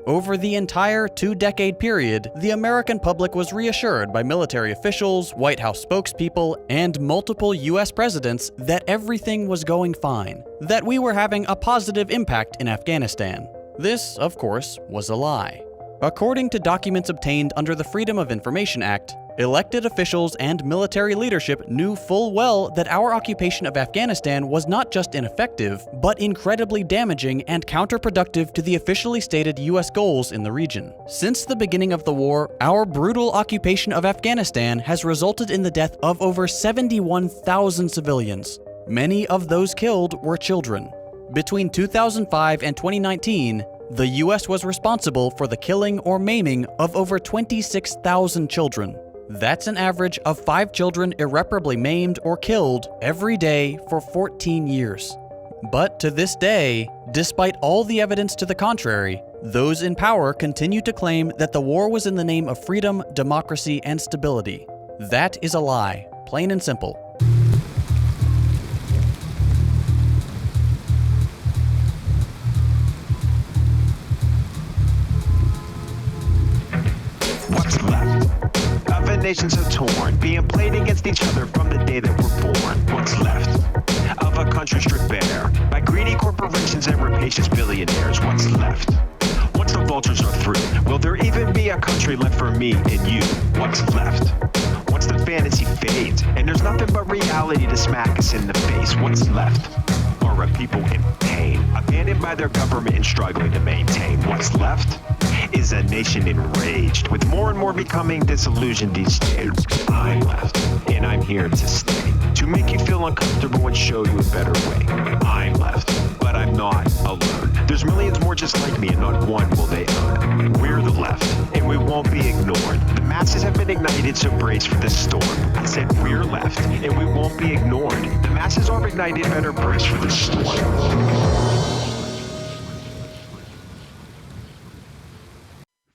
Over the entire two-decade period, the American public was reassured by military officials, White House spokespeople, and multiple US presidents that everything was going fine, that we were having a positive impact in Afghanistan. This, of course, was a lie. According to documents obtained under the Freedom of Information Act, elected officials and military leadership knew full well that our occupation of Afghanistan was not just ineffective, but incredibly damaging and counterproductive to the officially stated US goals in the region. Since the beginning of the war, our brutal occupation of Afghanistan has resulted in the death of over 71,000 civilians. Many of those killed were children. Between 2005 and 2019, the US was responsible for the killing or maiming of over 26,000 children. That's an average of 5 children irreparably maimed or killed every day for 14 years. But to this day, despite all the evidence to the contrary, those in power continue to claim that the war was in the name of freedom, democracy, and stability. That is a lie, plain and simple. What's left of a nation so torn, being played against each other from the day that we're born? What's left of a country stripped bare by greedy corporations and rapacious billionaires? What's left once the vultures are through? Will there even be a country left for me and you? What's left once the fantasy fades and there's nothing but reality to smack us in the face? What's left are a people in pain, abandoned by their government and struggling to maintain. What's left is a nation enraged, with more and more becoming disillusioned each day. I'm left, and I'm here to stay, to make you feel uncomfortable and show you a better way. I'm left, but I'm not alone. There's millions more just like me, and not one will they own. We're the left, and we won't be ignored. The masses have been ignited, so brace for the storm. I said we're left, and we won't be ignored. The masses are ignited, better brace for the storm.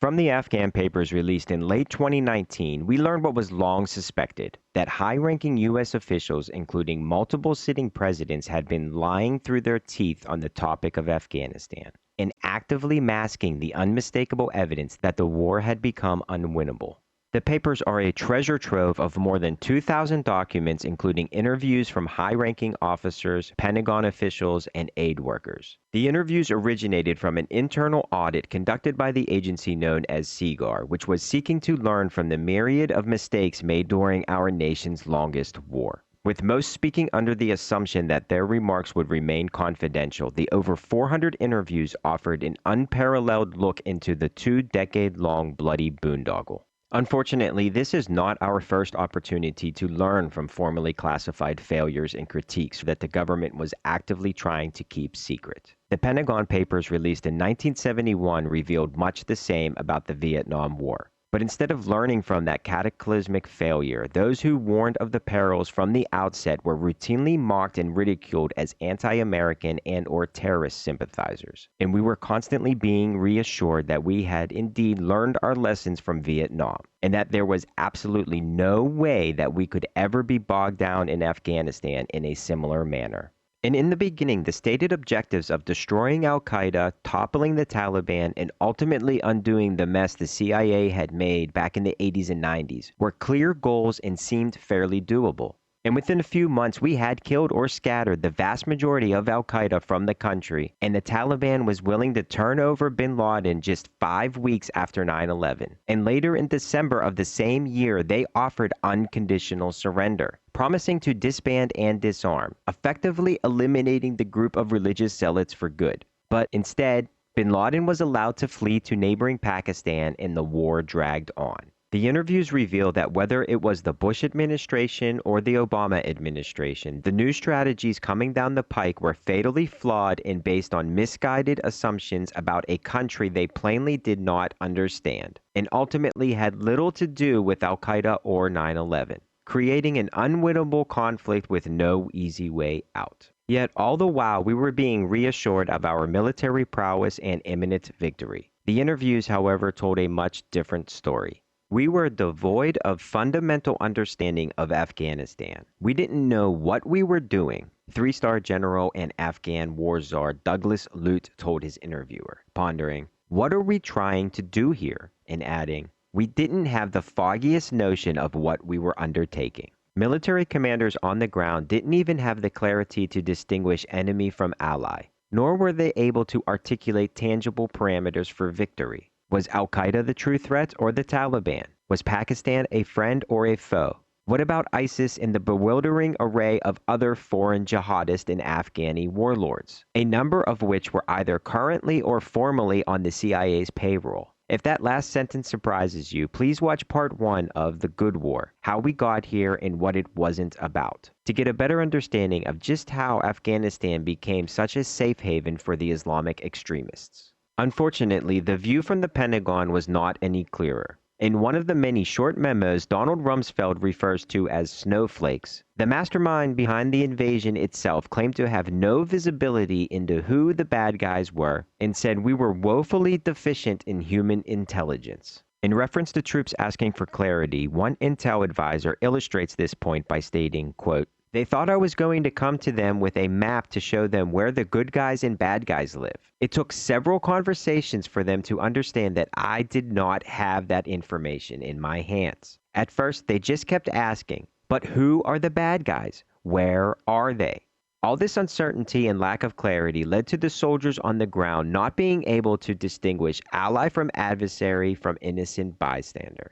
From the Afghan papers released in late 2019, we learned what was long suspected, that high-ranking U.S. officials, including multiple sitting presidents, had been lying through their teeth on the topic of Afghanistan and actively masking the unmistakable evidence that the war had become unwinnable. The papers are a treasure trove of more than 2,000 documents, including interviews from high-ranking officers, Pentagon officials, and aid workers. The interviews originated from an internal audit conducted by the agency known as SIGAR, which was seeking to learn from the myriad of mistakes made during our nation's longest war. With most speaking under the assumption that their remarks would remain confidential, the over 400 interviews offered an unparalleled look into the 2-decade-long bloody boondoggle. Unfortunately, this is not our first opportunity to learn from formerly classified failures and critiques that the government was actively trying to keep secret. The Pentagon Papers released in 1971 revealed much the same about the Vietnam War. But instead of learning from that cataclysmic failure, those who warned of the perils from the outset were routinely mocked and ridiculed as anti-American and/or terrorist sympathizers. And we were constantly being reassured that we had indeed learned our lessons from Vietnam, and that there was absolutely no way that we could ever be bogged down in Afghanistan in a similar manner. And in the beginning, the stated objectives of destroying Al-Qaeda, toppling the Taliban, and ultimately undoing the mess the CIA had made back in the 80s and 90s were clear goals and seemed fairly doable. And within a few months, we had killed or scattered the vast majority of Al-Qaeda from the country, and the Taliban was willing to turn over bin Laden just 5 weeks after 9/11. And later in December of the same year, they offered unconditional surrender, promising to disband and disarm, effectively eliminating the group of religious zealots for good. But instead, bin Laden was allowed to flee to neighboring Pakistan, and the war dragged on. The interviews reveal that whether it was the Bush administration or the Obama administration, the new strategies coming down the pike were fatally flawed and based on misguided assumptions about a country they plainly did not understand, and ultimately had little to do with Al-Qaeda or 9/11, creating an unwinnable conflict with no easy way out. Yet all the while we were being reassured of our military prowess and imminent victory. The interviews, however, told a much different story. We were devoid of fundamental understanding of Afghanistan. We didn't know what we were doing, 3-star general and Afghan war czar Douglas Lute told his interviewer, pondering, "What are we trying to do here?" and adding, "We didn't have the foggiest notion of what we were undertaking." Military commanders on the ground didn't even have the clarity to distinguish enemy from ally, nor were they able to articulate tangible parameters for victory. Was Al-Qaeda the true threat or the Taliban? Was Pakistan a friend or a foe? What about ISIS and the bewildering array of other foreign jihadist and Afghani warlords, a number of which were either currently or formerly on the CIA's payroll? If that last sentence surprises you, please watch Part 1 of The Good War, How We Got Here and What It Wasn't About, to get a better understanding of just how Afghanistan became such a safe haven for the Islamic extremists. Unfortunately, the view from the Pentagon was not any clearer. In one of the many short memos Donald Rumsfeld refers to as snowflakes, the mastermind behind the invasion itself claimed to have no visibility into who the bad guys were and said we were woefully deficient in human intelligence. In reference to troops asking for clarity, one intel advisor illustrates this point by stating, quote, "They thought I was going to come to them with a map to show them where the good guys and bad guys live. It took several conversations for them to understand that I did not have that information in my hands. At first, they just kept asking, but who are the bad guys? Where are they?" All this uncertainty and lack of clarity led to the soldiers on the ground not being able to distinguish ally from adversary from innocent bystander.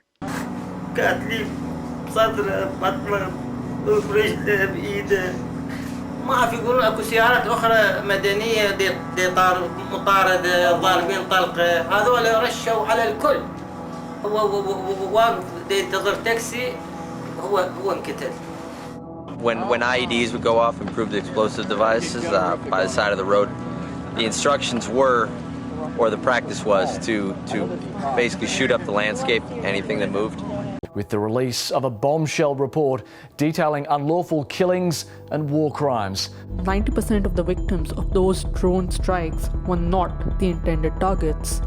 برجله بإيده ما في يقولون اكو سيارات اخرى مدنيه دي طار مطارده ضاربين طلقه هذول رشوا على الكل هو واقف ينتظر تاكسي هو انقتل. When IEDs would go off and prove the explosive devices by the side of the road, the instructions were, or the practice was, to basically shoot up the landscape, anything that moved. With the release of a bombshell report detailing unlawful killings and war crimes. 90% of the victims of those drone strikes were not the intended targets.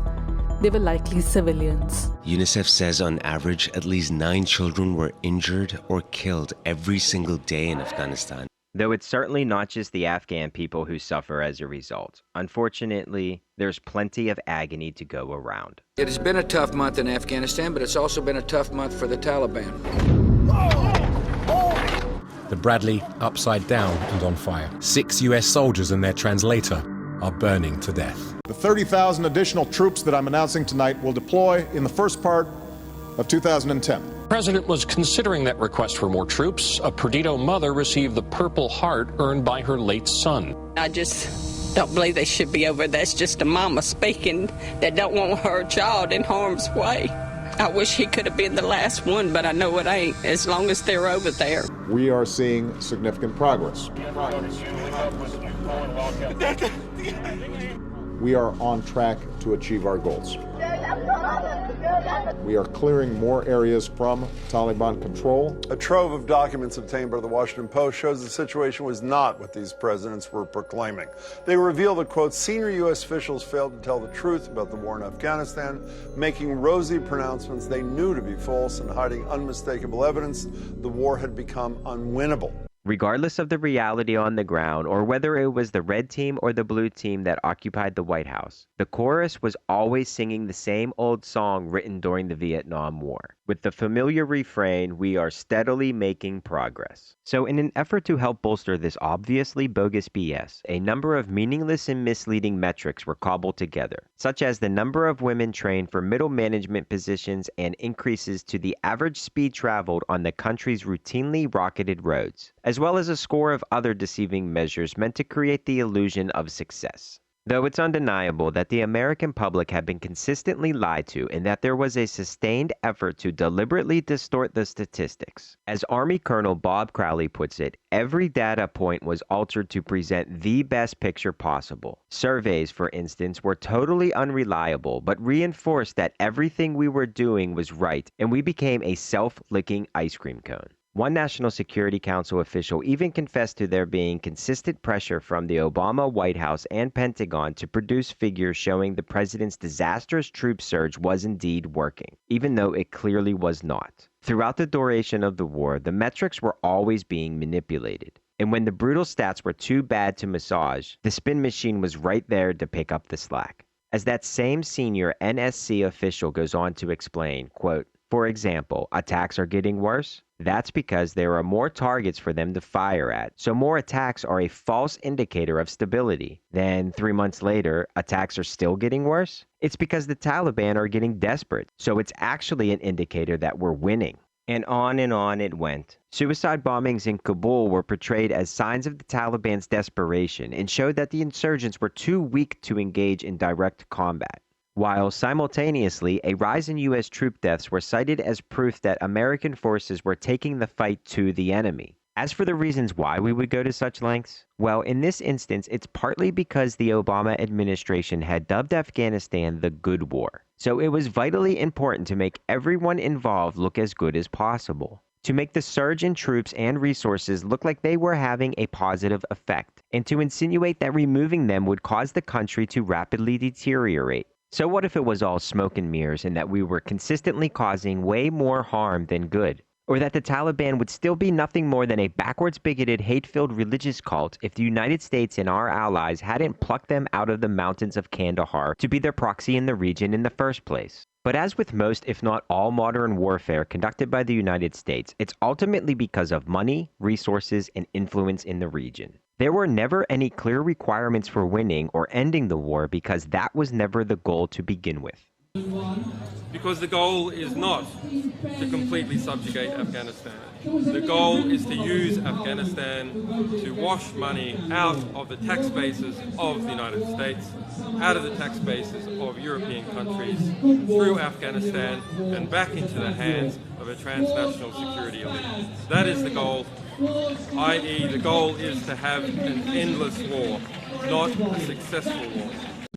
They were likely civilians. UNICEF says on average at least 9 children were injured or killed every single day in Afghanistan. Though it's certainly not just the Afghan people who suffer as a result. Unfortunately, there's plenty of agony to go around. It has been a tough month in Afghanistan, but it's also been a tough month for the Taliban. The Bradley upside down and on fire. 6 US soldiers and their translator are burning to death. The 30,000 additional troops that I'm announcing tonight will deploy in the first part of 2010. The president was considering that request for more troops. A Perdido mother received the Purple Heart earned by her late son. I just don't believe they should be over. That's just a mama speaking that don't want her child in harm's way. I wish he could have been the last one, but I know it ain't, as long as they're over there. We are seeing significant progress. We are on track to achieve our goals. We are clearing more areas from Taliban control. A trove of documents obtained by the Washington Post shows the situation was not what these presidents were proclaiming. They reveal that, quote, senior U.S. officials failed to tell the truth about the war in Afghanistan, making rosy pronouncements they knew to be false and hiding unmistakable evidence the war had become unwinnable. Regardless of the reality on the ground, or whether it was the red team or the blue team that occupied the White House, the chorus was always singing the same old song written during the Vietnam War, with the familiar refrain, "We are steadily making progress." So in an effort to help bolster this obviously bogus BS, a number of meaningless and misleading metrics were cobbled together, such as the number of women trained for middle management positions and increases to the average speed traveled on the country's routinely rocketed roads, as well as a score of other deceiving measures meant to create the illusion of success. Though it's undeniable that the American public had been consistently lied to and that there was a sustained effort to deliberately distort the statistics. As Army Colonel Bob Crowley puts it, every data point was altered to present the best picture possible. Surveys, for instance, were totally unreliable but reinforced that everything we were doing was right, and we became a self-licking ice cream cone. One National Security Council official even confessed to there being consistent pressure from the Obama White House and Pentagon to produce figures showing the president's disastrous troop surge was indeed working, even though it clearly was not. Throughout the duration of the war, the metrics were always being manipulated. And when the brutal stats were too bad to massage, the spin machine was right there to pick up the slack. as that same senior NSC official goes on to explain, quote, "For example, attacks are getting worse. That's because there are more targets for them to fire at, so more attacks are a false indicator of stability. Then 3 months later, attacks are still getting worse? It's because the Taliban are getting desperate, so it's actually an indicator that we're winning." And on it went. Suicide bombings in Kabul were portrayed as signs of the Taliban's desperation and showed that the insurgents were too weak to engage in direct combat. While simultaneously, a rise in U.S. troop deaths were cited as proof that American forces were taking the fight to the enemy. As for the reasons why we would go to such lengths, well, in this instance, it's partly because the Obama administration had dubbed Afghanistan the good war. So it was vitally important to make everyone involved look as good as possible, to make the surge in troops and resources look like they were having a positive effect, and to insinuate that removing them would cause the country to rapidly deteriorate. So what if it was all smoke and mirrors and that we were consistently causing way more harm than good? Or that the Taliban would still be nothing more than a backwards, bigoted, hate-filled religious cult if the United States and our allies hadn't plucked them out of the mountains of Kandahar to be their proxy in the region in the first place. But as with most, if not all, modern warfare conducted by the United States, it's ultimately because of money, resources, and influence in the region. There were never any clear requirements for winning or ending the war because that was never the goal to begin with. Because the goal is not to completely subjugate Afghanistan. The goal is to use Afghanistan to wash money out of the tax bases of the United States, out of the tax bases of European countries, through Afghanistan and back into the hands of a transnational security elite. That is the goal, i.e. the goal is to have an endless war, not a successful war.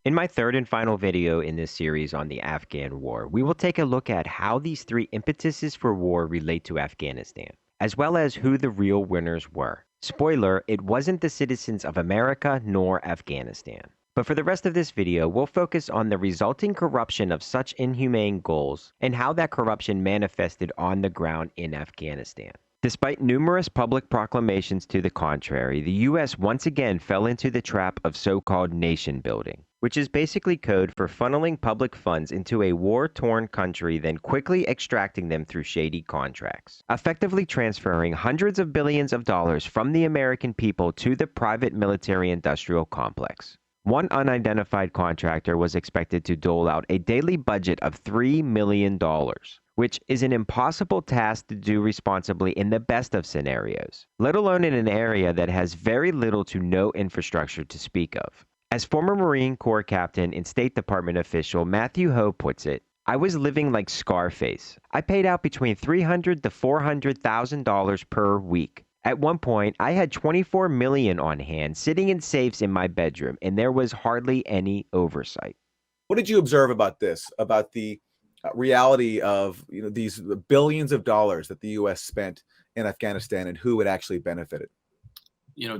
In my third and final video in this series on the Afghan War, we will take a look at how these three impetuses for war relate to Afghanistan, as well as who the real winners were. Spoiler, it wasn't the citizens of America nor Afghanistan. But for the rest of this video, we'll focus on the resulting corruption of such inhumane goals and how that corruption manifested on the ground in Afghanistan. Despite numerous public proclamations to the contrary, the U.S. once again fell into the trap of so-called nation building, which is basically code for funneling public funds into a war-torn country, then quickly extracting them through shady contracts, effectively transferring hundreds of billions of dollars from the American people to the private military-industrial complex. One unidentified contractor was expected to dole out a daily budget of $3 million, which is an impossible task to do responsibly in the best of scenarios, let alone in an area that has very little to no infrastructure to speak of. As former Marine Corps captain and State Department official Matthew Ho puts it, "I was living like Scarface. I paid out between $300,000 to $400,000 per week. At one point, I had $24 million on hand sitting in safes in my bedroom, and there was hardly any oversight." What did you observe about this, about the reality of these billions of dollars that the U.S. spent in Afghanistan and who it actually benefited?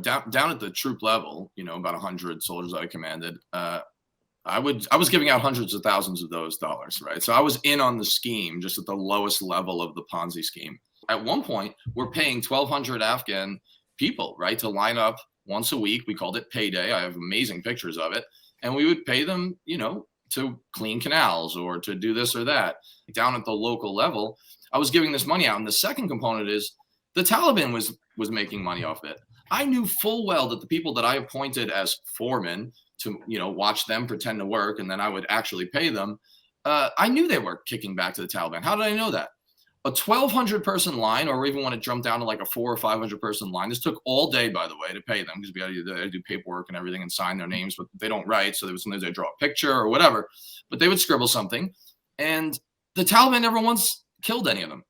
Down at the troop level, about 100 soldiers I commanded, I was giving out hundreds of thousands of those dollars, right? So I was in on the scheme, just at the lowest level of the Ponzi scheme. At one point, we're paying 1,200 Afghan people, right, to line up once a week. We called it payday. I have amazing pictures of it. And we would pay them, to clean canals or to do this or that. Down at the local level, I was giving this money out. And the second component is the Taliban was making money off it. I knew full well that the people that I appointed as foremen to, watch them pretend to work, and then I would actually pay them, I knew they were kicking back to the Taliban. How did I know that? A 1,200 person line, or even when it jumped down to like a 400 or 500 person line, this took all day, by the way, to pay them, because we had to do paperwork and everything and sign their names, but they don't write. So sometimes they draw a picture or whatever, but they would scribble something. And the Taliban never once killed any of them.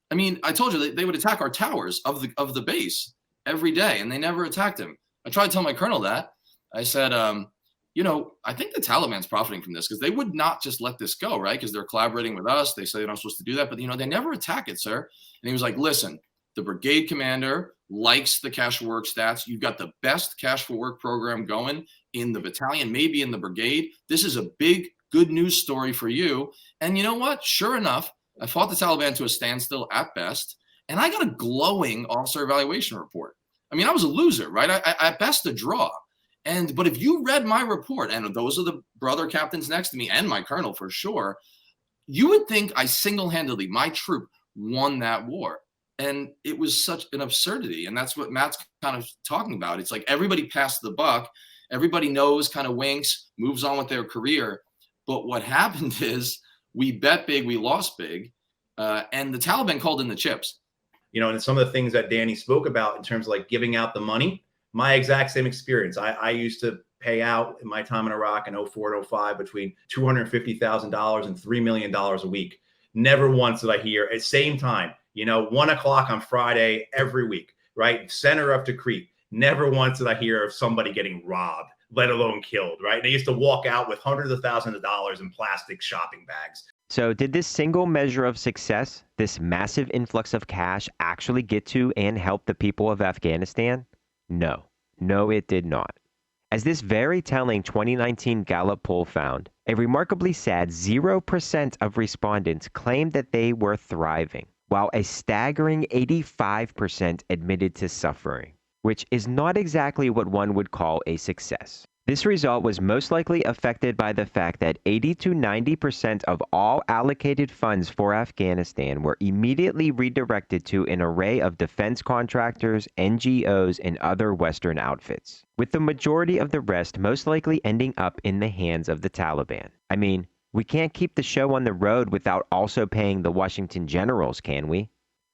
I mean, I told you they would attack our towers of the base every day, and they never attacked him. I tried to tell my colonel that. I said, I think the Taliban's profiting from this, because they would not just let this go, right? Because they're collaborating with us. They say they're not supposed to do that, but they never attack it, sir. And he was like, listen, the brigade commander likes the cash for work stats. You've got the best cash for work program going in the battalion, maybe in the brigade. This is a big, good news story for you. And you know what? Sure enough, I fought the Taliban to a standstill at best, and I got a glowing officer evaluation report. I mean, I was a loser, right? I at best a draw. But if you read my report, and those are the brother captains next to me and my colonel for sure, you would think I single-handedly, my troop won that war. And it was such an absurdity. And that's what Matt's kind of talking about. It's like everybody passed the buck. Everybody knows, kind of winks, moves on with their career. But what happened is we bet big, we lost big. And the Taliban called in the chips. You know, and some of the things that Danny spoke about in terms of like giving out the money, my exact same experience. I used to pay out in my time in Iraq in 04 and 05 between $250,000 and $3 million a week. Never once did I hear at same time, 1 o'clock on Friday every week, right? Center of Tikrit. Never once did I hear of somebody getting robbed, let alone killed, right? They used to walk out with hundreds of thousands of dollars in plastic shopping bags. So did this single measure of success, this massive influx of cash, actually get to and help the people of Afghanistan? No, it did not. As this very telling 2019 Gallup poll found, a remarkably sad 0% of respondents claimed that they were thriving, while a staggering 85% admitted to suffering, which is not exactly what one would call a success. This result was most likely affected by the fact that 80 to 90% of all allocated funds for Afghanistan were immediately redirected to an array of defense contractors, NGOs, and other Western outfits, with the majority of the rest most likely ending up in the hands of the Taliban. I mean, we can't keep the show on the road without also paying the Washington generals, can we?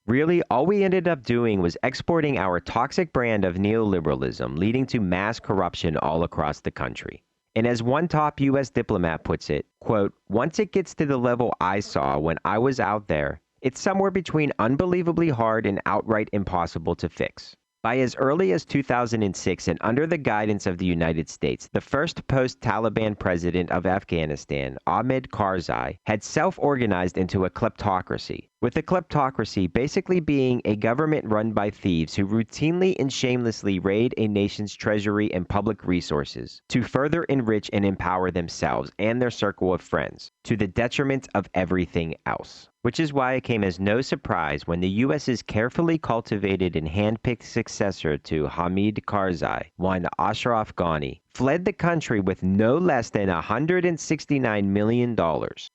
Really, all we ended up doing was exporting our toxic brand of neoliberalism, leading to mass corruption all across the country. And as one top U.S. diplomat puts it, quote, "Once it gets to the level I saw when I was out there, it's somewhere between unbelievably hard and outright impossible to fix." By as early as 2006 and under the guidance of the United States, the first post-Taliban president of Afghanistan, Ahmed Karzai, had self-organized into a kleptocracy, with the kleptocracy basically being a government run by thieves who routinely and shamelessly raid a nation's treasury and public resources to further enrich and empower themselves and their circle of friends, to the detriment of everything else. Which is why it came as no surprise when the U.S.'s carefully cultivated and handpicked successor to Hamid Karzai, one Ashraf Ghani, fled the country with no less than $169 million,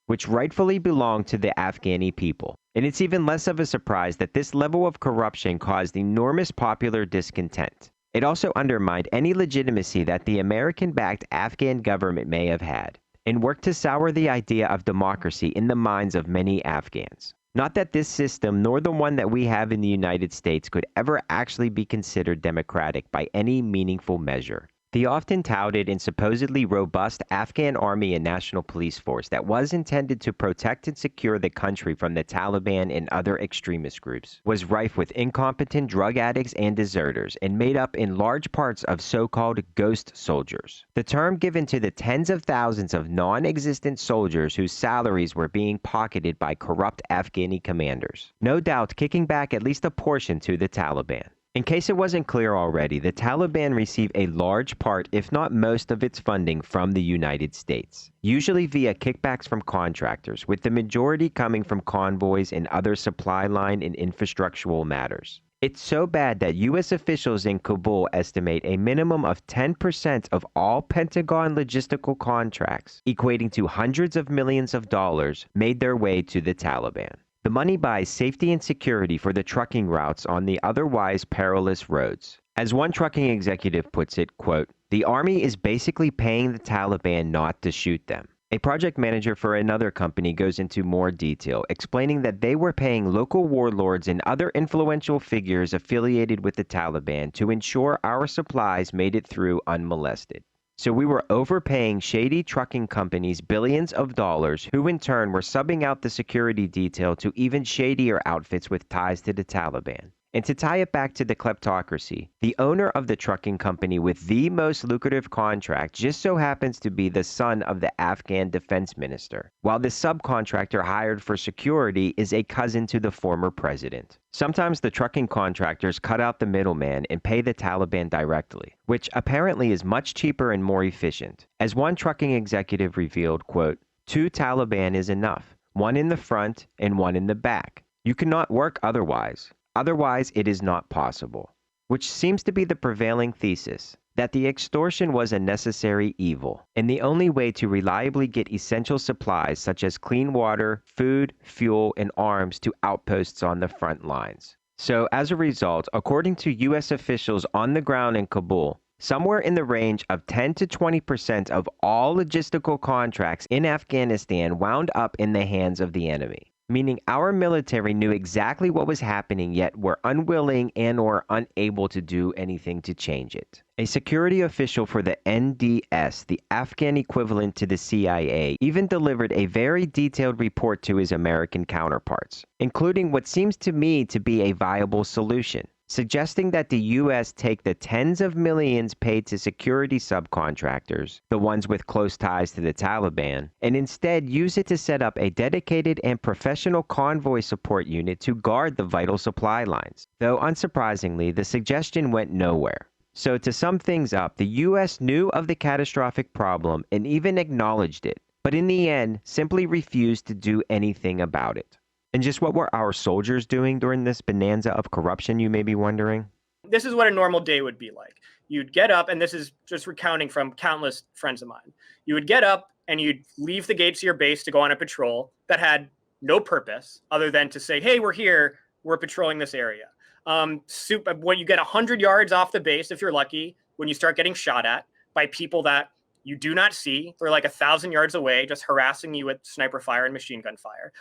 which rightfully belonged to the Afghani people. And it's even less of a surprise that this level of corruption caused enormous popular discontent. It also undermined any legitimacy that the American-backed Afghan government may have had, and worked to sour the idea of democracy in the minds of many Afghans. Not that this system, nor the one that we have in the United States, could ever actually be considered democratic by any meaningful measure. The often touted and supposedly robust Afghan army and national police force that was intended to protect and secure the country from the Taliban and other extremist groups was rife with incompetent drug addicts and deserters, and made up in large parts of so-called ghost soldiers, the term given to the tens of thousands of non-existent soldiers whose salaries were being pocketed by corrupt Afghani commanders, no doubt kicking back at least a portion to the Taliban. In case it wasn't clear already, the Taliban receive a large part, if not most, of its funding from the United States, usually via kickbacks from contractors, with the majority coming from convoys and other supply line and infrastructural matters. It's so bad that U.S. officials in Kabul estimate a minimum of 10% of all Pentagon logistical contracts, equating to hundreds of millions of dollars, made their way to the Taliban. The money buys safety and security for the trucking routes on the otherwise perilous roads. As one trucking executive puts it, quote, "The army is basically paying the Taliban not to shoot them." A project manager for another company goes into more detail, explaining that they were paying local warlords and other influential figures affiliated with the Taliban to ensure our supplies made it through unmolested. So we were overpaying shady trucking companies billions of dollars, who in turn were subbing out the security detail to even shadier outfits with ties to the Taliban. And to tie it back to the kleptocracy, the owner of the trucking company with the most lucrative contract just so happens to be the son of the Afghan defense minister, while the subcontractor hired for security is a cousin to the former president. Sometimes the trucking contractors cut out the middleman and pay the Taliban directly, which apparently is much cheaper and more efficient. As one trucking executive revealed, quote, "2 Taliban is enough, one in the front and one in the back. You cannot work otherwise. Otherwise, it is not possible." Which seems to be the prevailing thesis, that the extortion was a necessary evil, and the only way to reliably get essential supplies such as clean water, food, fuel, and arms to outposts on the front lines. So, as a result, according to U.S. officials on the ground in Kabul, somewhere in the range of 10 to 20% of all logistical contracts in Afghanistan wound up in the hands of the enemy. Meaning our military knew exactly what was happening, yet were unwilling and or unable to do anything to change it. A security official for the NDS, the Afghan equivalent to the CIA, even delivered a very detailed report to his American counterparts, including what seems to me to be a viable solution, suggesting that the U.S. take the tens of millions paid to security subcontractors, the ones with close ties to the Taliban, and instead use it to set up a dedicated and professional convoy support unit to guard the vital supply lines. Though unsurprisingly, the suggestion went nowhere. So to sum things up, the U.S. knew of the catastrophic problem and even acknowledged it, but in the end simply refused to do anything about it. And just what were our soldiers doing during this bonanza of corruption, you may be wondering? This is what a normal day would be like. You'd get up, and this is just recounting from countless friends of mine. You would get up and you'd leave the gates of your base to go on a patrol that had no purpose other than to say, hey, we're here, we're patrolling this area. When you get 100 yards off the base, if you're lucky, when you start getting shot at by people that you do not see, they're like 1,000 yards away, just harassing you with sniper fire and machine gun fire.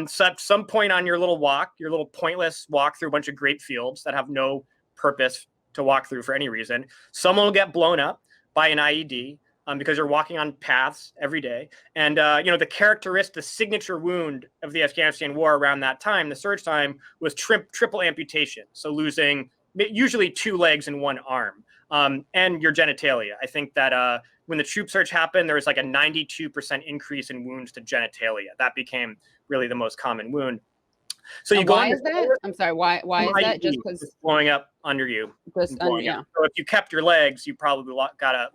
So at some point on your little walk, your little pointless walk through a bunch of grape fields that have no purpose to walk through for any reason, someone will get blown up by an IED because you're walking on paths every day. And, the signature wound of the Afghanistan war around that time, the surge time, was triple amputation. So losing usually 2 legs and 1 arm and your genitalia. I think that when the troop surge happened, there was like a 92% increase in wounds to genitalia. That became really the most common wound. So you go. Why is that? I'm sorry. Why is that? Just because blowing up under you. Yeah. So if you kept your legs, you probably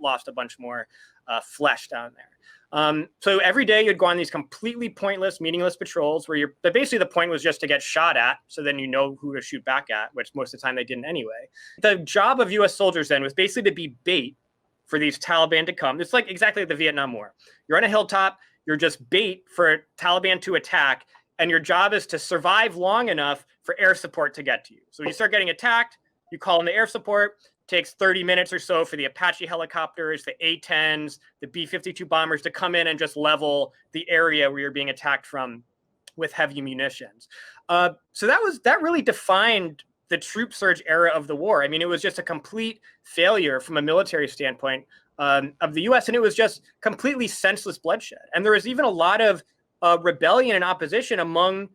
lost a bunch more flesh down there. So every day you'd go on these completely pointless, meaningless patrols but basically the point was just to get shot at. So then you know who to shoot back at, which most of the time they didn't anyway. The job of U.S. soldiers then was basically to be bait for these Taliban to come. It's like exactly like the Vietnam War. You're on a hilltop, you're just bait for Taliban to attack, and your job is to survive long enough for air support to get to you. So when you start getting attacked, you call in the air support. It takes 30 minutes or so for the Apache helicopters, the A-10s, the B-52 bombers to come in and just level the area where you're being attacked from with heavy munitions. So that really defined the troop surge era of the war. I mean, it was just a complete failure from a military standpoint of the U.S., and it was just completely senseless bloodshed. And there was even a lot of rebellion and opposition among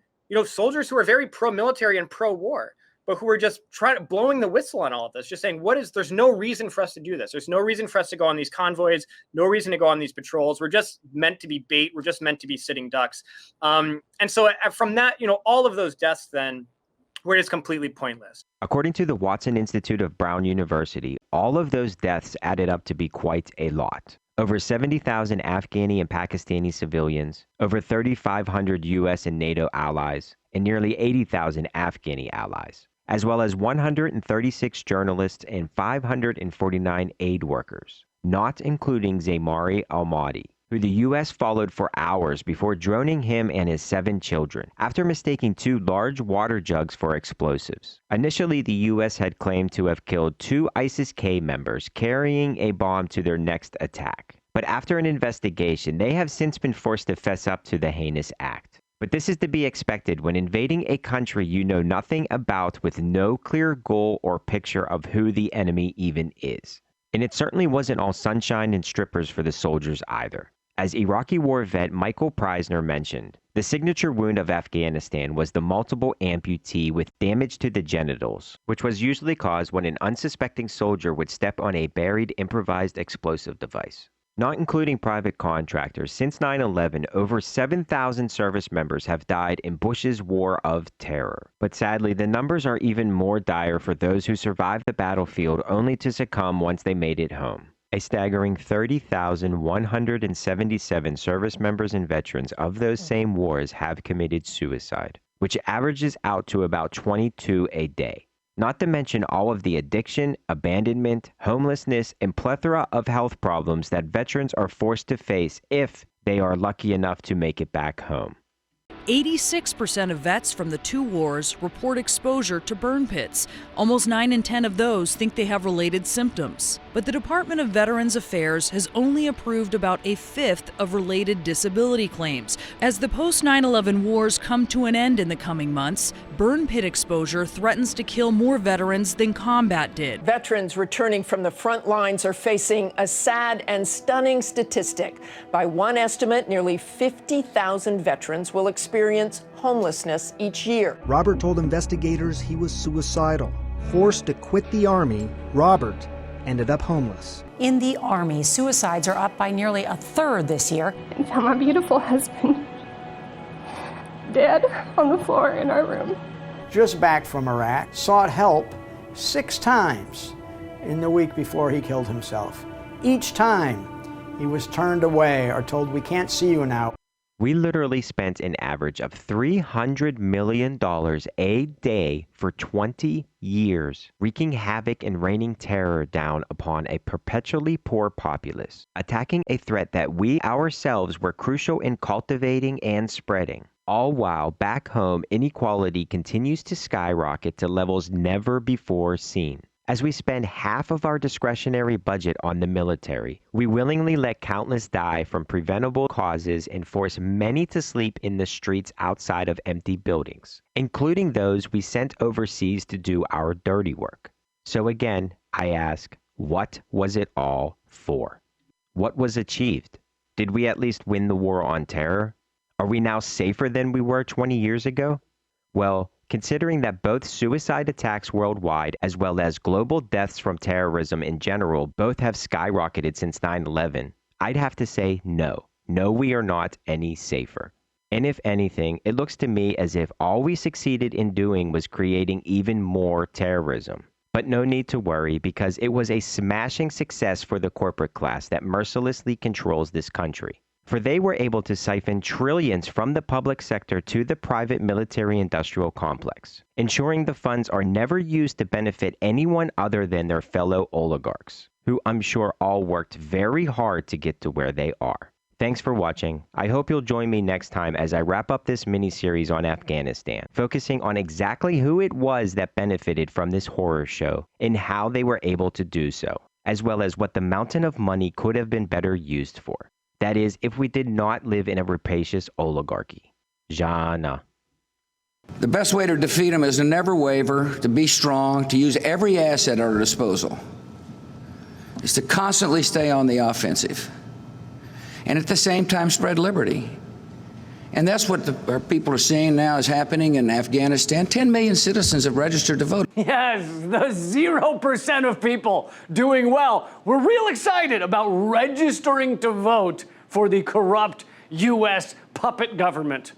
soldiers who were very pro-military and pro-war, but who were just blowing the whistle on all of this, just saying, there's no reason for us to do this. There's no reason for us to go on these convoys, no reason to go on these patrols. We're just meant to be bait. We're just meant to be sitting ducks. And so from that, all of those deaths then were just completely pointless. According to the Watson Institute of Brown University, all of those deaths added up to be quite a lot. Over 70,000 Afghani and Pakistani civilians, over 3,500 U.S. and NATO allies, and nearly 80,000 Afghani allies, as well as 136 journalists and 549 aid workers, not including Zaimari al-Mahdi, who the U.S. followed for hours before droning him and his 7 children, after mistaking 2 large water jugs for explosives. Initially, the U.S. had claimed to have killed 2 ISIS-K members carrying a bomb to their next attack. But after an investigation, they have since been forced to fess up to the heinous act. But this is to be expected when invading a country you know nothing about with no clear goal or picture of who the enemy even is. And it certainly wasn't all sunshine and strippers for the soldiers either. As Iraqi war vet Michael Preisner mentioned, the signature wound of Afghanistan was the multiple amputee with damage to the genitals, which was usually caused when an unsuspecting soldier would step on a buried improvised explosive device. Not including private contractors, since 9/11, over 7,000 service members have died in Bush's war of terror. But sadly, the numbers are even more dire for those who survived the battlefield only to succumb once they made it home. A staggering 30,177 service members and veterans of those same wars have committed suicide, which averages out to about 22 a day. Not to mention all of the addiction, abandonment, homelessness, and plethora of health problems that veterans are forced to face if they are lucky enough to make it back home. 86% of vets from the two wars report exposure to burn pits. Almost 9 in 10 of those think they have related symptoms. But the Department of Veterans Affairs has only approved about a fifth of related disability claims. As the post-9/11 wars come to an end in the coming months, burn pit exposure threatens to kill more veterans than combat did. Veterans returning from the front lines are facing a sad and stunning statistic. By one estimate, nearly 50,000 veterans will experience homelessness each year. Robert told investigators he was suicidal. Forced to quit the Army, Robert ended up homeless. In the Army, suicides are up by nearly a third this year. And found my beautiful husband dead on the floor in our room. Just back from Iraq, sought help 6 times in the week before he killed himself. Each time he was turned away or told, "We can't see you now." We literally spent an average of $300 million a day for 20 years, wreaking havoc and raining terror down upon a perpetually poor populace, attacking a threat that we ourselves were crucial in cultivating and spreading. All while back home, inequality continues to skyrocket to levels never before seen. As we spend half of our discretionary budget on the military, we willingly let countless die from preventable causes and force many to sleep in the streets outside of empty buildings, including those we sent overseas to do our dirty work. So again, I ask, what was it all for? What was achieved? Did we at least win the war on terror? Are we now safer than we were 20 years ago? Well, considering that both suicide attacks worldwide as well as global deaths from terrorism in general both have skyrocketed since 9/11, I'd have to say no. No, we are not any safer. And if anything, it looks to me as if all we succeeded in doing was creating even more terrorism. But no need to worry, because it was a smashing success for the corporate class that mercilessly controls this country. For they were able to siphon trillions from the public sector to the private military-industrial complex, ensuring the funds are never used to benefit anyone other than their fellow oligarchs, who I'm sure all worked very hard to get to where they are. Thanks for watching. I hope you'll join me next time as I wrap up this mini-series on Afghanistan, focusing on exactly who it was that benefited from this horror show and how they were able to do so, as well as what the mountain of money could have been better used for. That is, if we did not live in a rapacious oligarchy. Jana. The best way to defeat them is to never waver, to be strong, to use every asset at our disposal. Is to constantly stay on the offensive. And at the same time, spread liberty. And that's what our people are seeing now is happening in Afghanistan. 10 million citizens have registered to vote. Yes, the 0% of people doing well. We're real excited about registering to vote for the corrupt U.S. puppet government.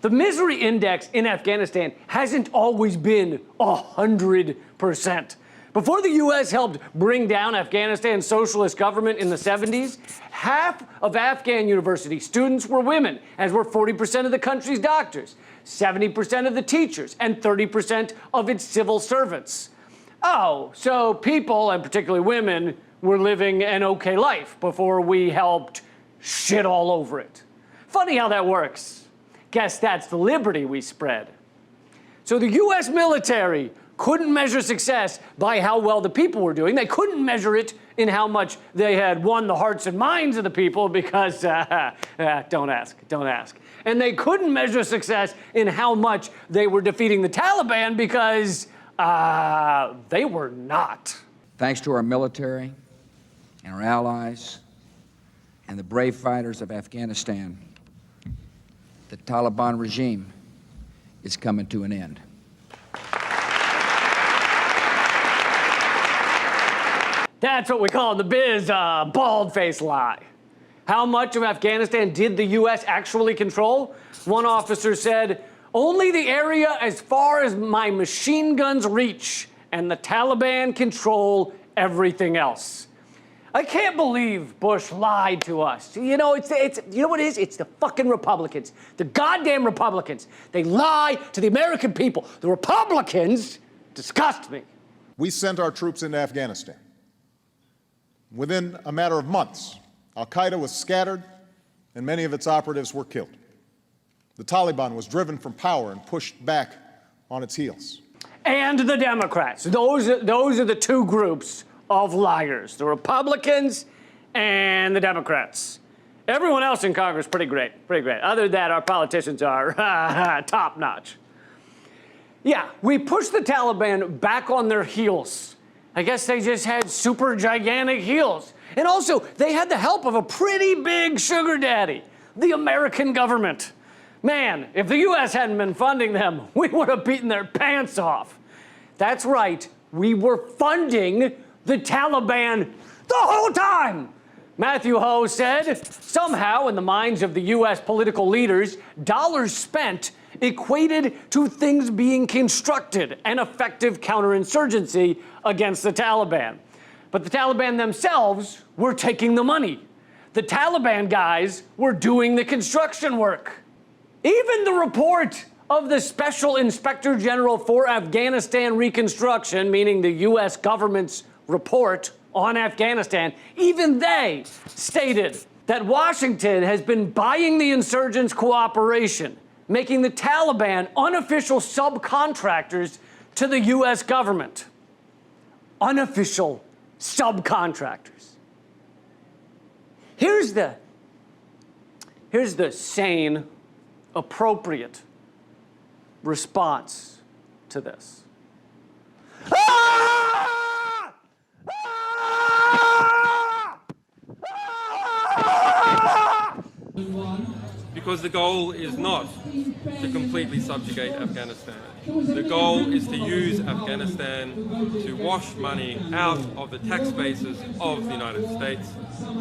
The misery index in Afghanistan hasn't always been 100%. Before the U.S. helped bring down Afghanistan's socialist government in the 70s, half of Afghan university students were women, as were 40% of the country's doctors, 70% of the teachers, and 30% of its civil servants. Oh, so people, and particularly women, were living an okay life before we helped shit all over it. Funny how that works. Guess that's the liberty we spread. So the U.S. military couldn't measure success by how well the people were doing. They couldn't measure it in how much they had won the hearts and minds of the people because, don't ask. And they couldn't measure success in how much they were defeating the Taliban because they were not. Thanks to our military and our allies and the brave fighters of Afghanistan, the Taliban regime is coming to an end. That's what we call in the biz a bald-faced lie. How much of Afghanistan did the U.S. actually control? One officer said, "Only the area as far as my machine guns reach, and the Taliban control everything else." I can't believe Bush lied to us. You know, you know what it is? It's the fucking Republicans. The goddamn Republicans. They lie to the American people. The Republicans disgust me. We sent our troops into Afghanistan. Within a matter of months, Al-Qaeda was scattered and many of its operatives were killed. The Taliban was driven from power and pushed back on its heels. And the Democrats. Those are the two groups of liars, the Republicans and the Democrats. Everyone else in Congress, pretty great. Other than that, our politicians are top notch. Yeah, we pushed the Taliban back on their heels. I guess they just had super gigantic heels. And also, they had the help of a pretty big sugar daddy, the American government. Man, if the U.S. hadn't been funding them, we would have beaten their pants off. That's right, we were funding the Taliban the whole time. Matthew Ho said, somehow in the minds of the U.S. political leaders, dollars spent equated to things being constructed and effective counterinsurgency against the Taliban. But the Taliban themselves were taking the money. The Taliban guys were doing the construction work. Even the report of the Special Inspector General for Afghanistan Reconstruction, meaning the U.S. government's report on Afghanistan, even they stated that Washington has been buying the insurgents' cooperation, making the Taliban unofficial subcontractors to the U.S. government. Unofficial subcontractors. Here's the sane, appropriate response to this. Because the goal is not to completely subjugate Afghanistan. The goal is to use Afghanistan to wash money out of the tax bases of the United States,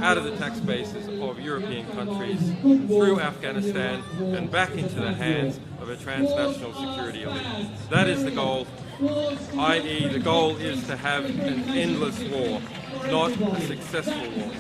out of the tax bases of European countries, through Afghanistan and back into the hands of a transnational security elite. That is the goal, i.e. the goal is to have an endless war, not a successful war.